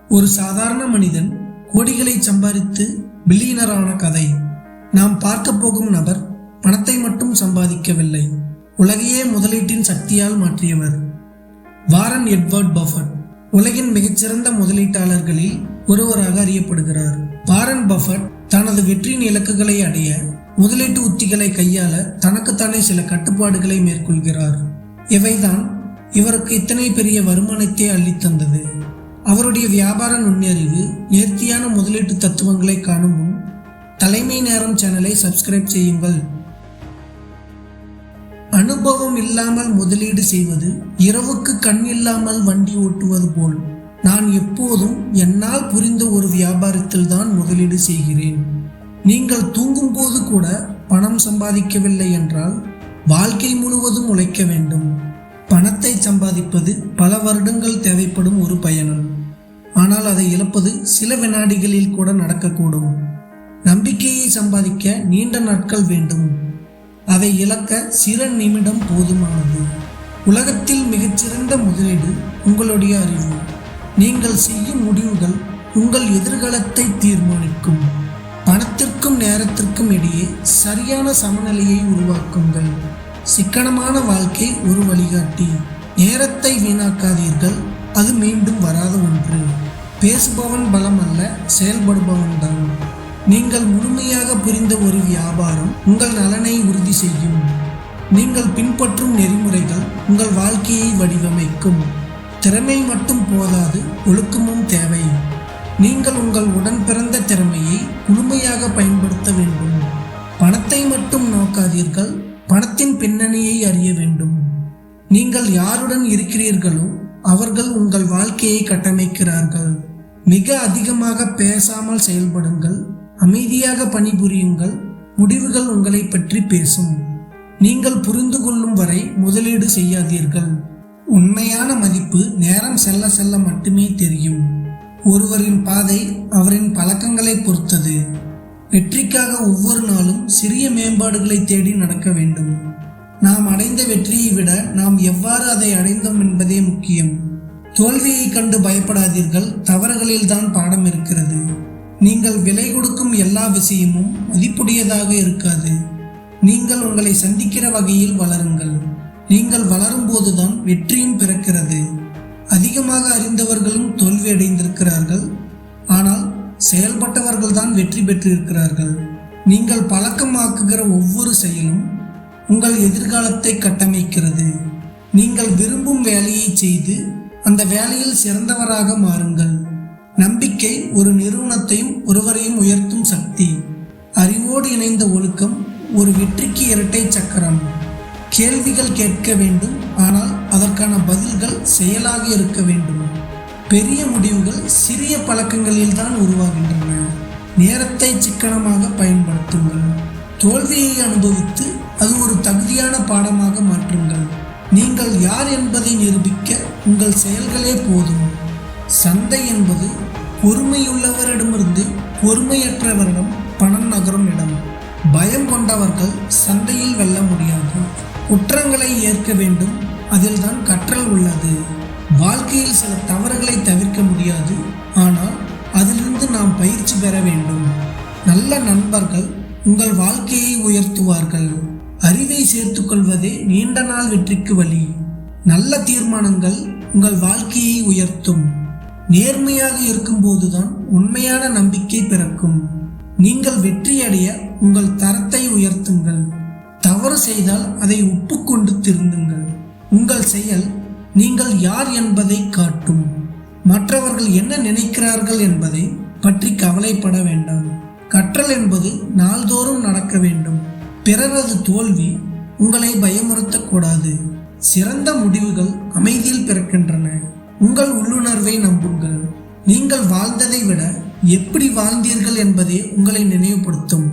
ஒரு சாதாரண மனிதன் கோடிகளை சம்பாதித்து பில்லியனரான கதை. நாம் பார்க்க போகும் நபர் பணத்தை மட்டும் சம்பாதிக்கவில்லை, உலகையே முதலீட்டின் சக்தியால் மாற்றியவர். வாரன் எட்வர்ட் பஃபட் உலகின் மிகச்சிறந்த முதலீட்டாளர்களில் ஒருவராக அறியப்படுகிறார். வாரன் பஃபட் தனது வெற்றியின் இலக்குகளை அடைய முதலீட்டு உத்திகளை கையாள தனக்குத்தானே சில கட்டுப்பாடுகளை மேற்கொள்கிறார். இவைதான் இவருக்கு இத்தனை பெரிய வருமானத்தை அள்ளித்தந்தது. அவருடைய வியாபார நுண்ணறிவு, நேர்த்தியான முதலீட்டு தத்துவங்களை காணும் முன் தலைமை நேரம் சேனலை சப்ஸ்கிரைப் செய்யுங்கள். அனுபவம் இல்லாமல் முதலீடு செய்வது இரவுக்கு கண் இல்லாமல் வண்டி ஓட்டுவது போல். நான் எப்போதும் என்னால் புரிந்த ஒரு வியாபாரத்தில் தான் முதலீடு செய்கிறேன். நீங்கள் தூங்கும் போது கூட பணம் சம்பாதிக்கவில்லை என்றால் வாழ்க்கை முழுவதும் உழைக்க வேண்டும். பணத்தை சம்பாதிப்பது பல வருடங்கள் தேவைப்படும் ஒரு பயணம். ஆனால் அதை இழப்பது சில வினாடிகளில் கூட நடக்கக்கூடும். நம்பிக்கையை சம்பாதிக்க நீண்ட நாட்கள் வேண்டும். அதை இழக்க சில நிமிடம் போதுமானது. உலகத்தில் மிகச்சிறந்த முதலீடு உங்களுடைய அறிவு. நீங்கள் செய்யும் முடிவுகள் உங்கள் எதிர்காலத்தை தீர்மானிக்கும். பணத்திற்கும் நேரத்திற்கும் இடையே சரியான சமநிலையை உருவாக்குங்கள். சிக்கனமான வாழ்க்கை ஒரு வழிகாட்டி. நேரத்தை வீணாக்காதீர்கள், அது மீண்டும் வராத ஒன்று. பேசுபவன் பலம் அல்ல, செயல்படுபவன் தான். நீங்கள் முழுமையாக புரிந்த ஒரு வியாபாரம் உங்கள் நலனை உறுதி செய்யும். நீங்கள் பின்பற்றும் நெறிமுறைகள் உங்கள் வாழ்க்கையை வடிவமைக்கும். திறமை மட்டும் போதாது, ஒழுக்கமும் தேவை. நீங்கள் உங்கள் உடன் பிறந்த திறமையை முழுமையாக பயன்படுத்த வேண்டும். பணத்தை மட்டும் நோக்காதீர்கள், பணத்தின் பின்னணியை அறிய வேண்டும். நீங்கள் யாருடன் இருக்கிறீர்களோ அவர்கள் உங்கள் வாழ்க்கையை கட்டமைக்கிறார்கள். மிக அதிகமாக பேசாமல் செயல்படுங்கள், அமைதியாக பணிபுரியுங்கள். முடிவுகள் உங்களை பற்றி பேசும். நீங்கள் புரிந்து கொள்ளும் வரை முதலீடு செய்யாதீர்கள். உண்மையான மதிப்பு நேரம் செல்ல செல்ல மட்டுமே தெரியும். ஒருவரின் பாதை அவரின் பழக்கங்களை பொறுத்தது. வெற்றிக்காக ஒவ்வொரு நாளும் சிறிய மேம்பாடுகளை தேடி நடக்க வேண்டும். நாம் அடைந்த வெற்றியை விட நாம் எவ்வாறு அதை அடைந்தோம் என்பதே முக்கியம். தோல்வியை கண்டு பயப்படாதீர்கள், தவறுகளில் தான் பாடம் இருக்கிறது. நீங்கள் விலை கொடுக்கும் எல்லா விஷயமும் மதிப்புடையதாக இருக்காது. நீங்கள் உங்களை சந்திக்கிற வகையில் வளருங்கள். நீங்கள் வளரும் போதுதான் வெற்றியும் பிறக்கிறது. அதிகமாக அறிந்தவர்களும் தோல்வி அடைந்திருக்கிறார்கள், ஆனால் செயல்பட்டவர்கள் தான் வெற்றி பெற்றிருக்கிறார்கள். நீங்கள் பழக்கமாக்குகிற ஒவ்வொரு செயலும் உங்கள் எதிர்காலத்தை கட்டமைக்கிறது. நீங்கள் விரும்பும் வேலையை செய்து அந்த வேலையில் சிறந்தவராக மாறுங்கள். நம்பிக்கை ஒரு நிறுவனத்தையும் ஒருவரையும் உயர்த்தும் சக்தி. அறிவோடு இணைந்த ஒழுக்கம் ஒரு வெற்றிக்கு இரட்டை சக்கரம். கேள்விகள் கேட்க வேண்டும், ஆனால் அதற்கான பதில்கள் செயலாக இருக்க வேண்டும். பெரிய முடிவுகள் சிறிய பழக்கங்களில் தான் உருவாகின்றன. நேரத்தை சிக்கனமாக பயன்படுத்துங்கள். தோல்வியை அனுபவித்து அது ஒரு தகுதியான பாடமாக மாற்றுங்கள். நீங்கள் யார் என்பதை நிரூபிக்க உங்கள் செயல்களே போதும். சந்தை என்பது பொறுமையுள்ளவரிடமிருந்து பொறுமையற்றவரிடம் பணம் நகரும் இடம். பயம் கொண்டவர்கள் சந்தையில் வெல்ல முடியாது. குற்றங்களை ஏற்க வேண்டும், அதில் தான் கற்றல் உள்ளது. வாழ்க்கையில் சில தவறுகளை தவிர்க்க முடியாது, ஆனால் அதிலிருந்து நாம் பயிற்சி பெற வேண்டும். நல்ல நண்பர்கள் உங்கள் வாழ்க்கையை உயர்த்துவார்கள். அறிவை சேர்த்துக்கொள்வதே நீண்ட நாள் வெற்றிக்கு வழி. நல்ல தீர்மானங்கள் உங்கள் வாழ்க்கையை உயர்த்தும். நேர்மையாக இருக்கும்போதுதான் உண்மையான நம்பிக்கை பிறக்கும். நீங்கள் வெற்றியடைய உங்கள் தரத்தை உயர்த்துங்கள். தவறு செய்தால் அதை ஒப்புக்கொண்டு திருந்துங்கள். உங்கள் செயல் நீங்கள் யார் என்பதை காட்டும். மற்றவர்கள் என்ன நினைக்கிறார்கள் என்பதை பற்றி கவலைப்பட வேண்டாம். கற்றல் என்பது நாள்தோறும் நடக்க வேண்டும். பிறரது தோல்வி உங்களை பயமுறுத்தக்கூடாது. சிறந்த முடிவுகள் அமைதியில் பிறக்கின்றன. உங்கள் உள்ளுணர்வை நம்புங்கள். நீங்கள் வாழ்ந்ததை விட எப்படி வாழ்ந்தீர்கள் என்பதே உங்களை நினைவுபடுத்தும்.